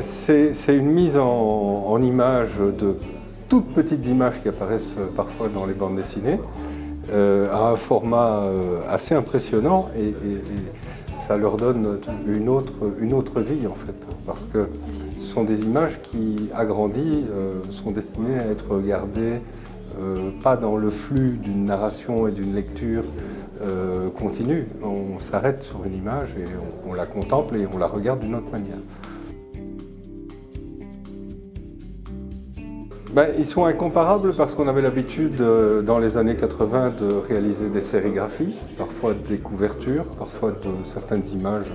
C'est une mise en image de toutes petites images qui apparaissent parfois dans les bandes dessinées, à un format assez impressionnant et ça leur donne une autre vie en fait, parce que ce sont des images qui, agrandies, sont destinées à être regardées pas dans le flux d'une narration et d'une lecture continue. On s'arrête sur une image et on la contemple et on la regarde d'une autre manière. Ils sont incomparables parce qu'on avait l'habitude dans les années 80 de réaliser des sérigraphies, parfois des couvertures, parfois de certaines images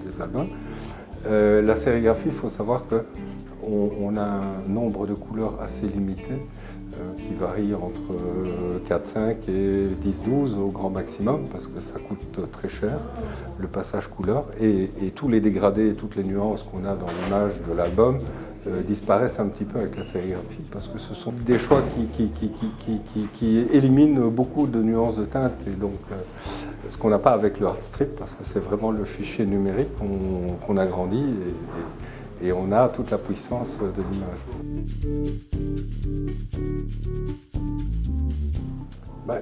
des albums. La sérigraphie, il faut savoir qu'on a un nombre de couleurs assez limité qui varie entre 4, 5 et 10, 12 au grand maximum parce que ça coûte très cher, le passage couleur, et tous les dégradés et toutes les nuances qu'on a dans l'image de l'album disparaissent un petit peu avec la sérigraphie parce que ce sont des choix qui éliminent beaucoup de nuances de teinte et donc ce qu'on n'a pas avec le art strip parce que c'est vraiment le fichier numérique qu'on agrandit et on a toute la puissance de l'image.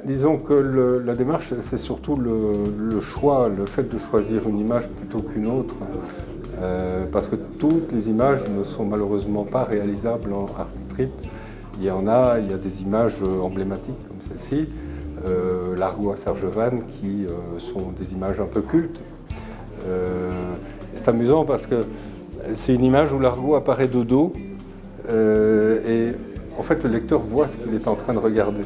Disons que la démarche, c'est surtout le choix, le fait de choisir une image plutôt qu'une autre. Parce que toutes les images ne sont malheureusement pas réalisables en art strip. Il y a des images emblématiques comme celle-ci, l'Argot à Serge-Vannes, qui sont des images un peu cultes. C'est amusant parce que c'est une image où l'Argot apparaît de dos et en fait le lecteur voit ce qu'il est en train de regarder.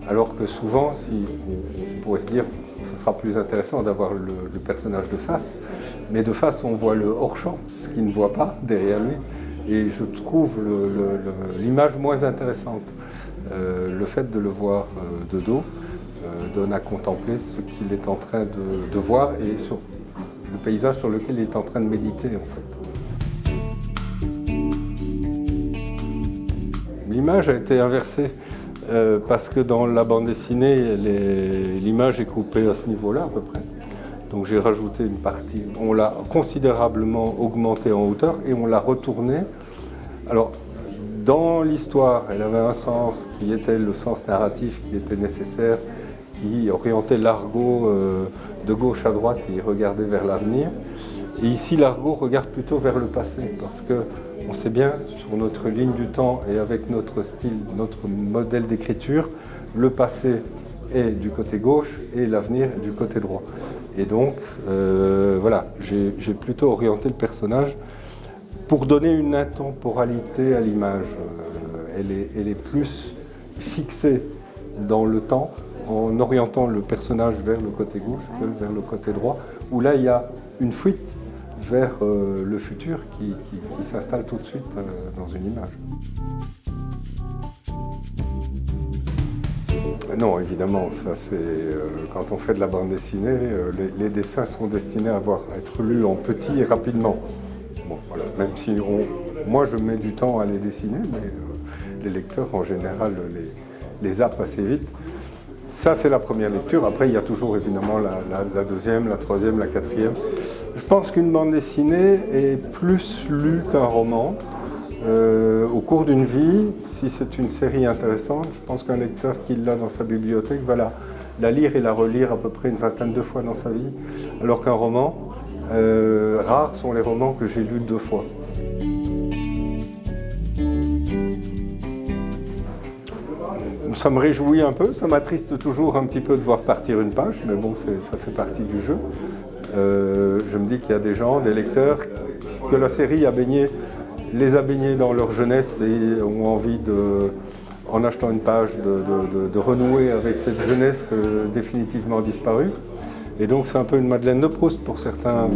Alors que souvent, on pourrait se dire que ce sera plus intéressant d'avoir le personnage de face, mais de face on voit le hors-champ, ce qu'il ne voit pas derrière lui, et je trouve l'image moins intéressante. Le fait de le voir de dos donne à contempler ce qu'il est en train de voir et sur le paysage sur lequel il est en train de méditer en fait. L'image a été inversée. Parce que dans la bande dessinée, l'image est coupée à ce niveau-là à peu près. Donc j'ai rajouté une partie, on l'a considérablement augmentée en hauteur et on l'a retournée. Alors, dans l'histoire, elle avait un sens qui était le sens narratif qui était nécessaire, qui orientait l'Argot de gauche à droite et regardait vers l'avenir. Et ici, l'Argot regarde plutôt vers le passé, parce qu'on sait bien, sur notre ligne du temps et avec notre style, notre modèle d'écriture, le passé est du côté gauche et l'avenir est du côté droit. Et donc, voilà, j'ai plutôt orienté le personnage pour donner une intemporalité à l'image. Elle est plus fixée dans le temps, en orientant le personnage vers le côté gauche que vers le côté droit, où là, il y a une fuite vers le futur qui s'installe tout de suite dans une image. Non, évidemment, ça c'est quand on fait de la bande dessinée, les dessins sont destinés à être lus en petit et rapidement. Bon, voilà. Même si moi je mets du temps à les dessiner, mais les lecteurs en général les zappent assez vite. Ça, c'est la première lecture. Après, il y a toujours évidemment la deuxième, la troisième, la quatrième. Je pense qu'une bande dessinée est plus lue qu'un roman. Au cours d'une vie, si c'est une série intéressante, je pense qu'un lecteur qui l'a dans sa bibliothèque va la lire et la relire à peu près une vingtaine de fois dans sa vie. Alors qu'un roman, rares sont les romans que j'ai lus 2 fois. Ça me réjouit un peu, ça m'attriste toujours un petit peu de voir partir une page, mais bon, ça fait partie du jeu. Je me dis qu'il y a des gens, des lecteurs, que la série les a baignés dans leur jeunesse et ont envie, en achetant une page, de renouer avec cette jeunesse définitivement disparue. Et donc c'est un peu une Madeleine de Proust pour certains.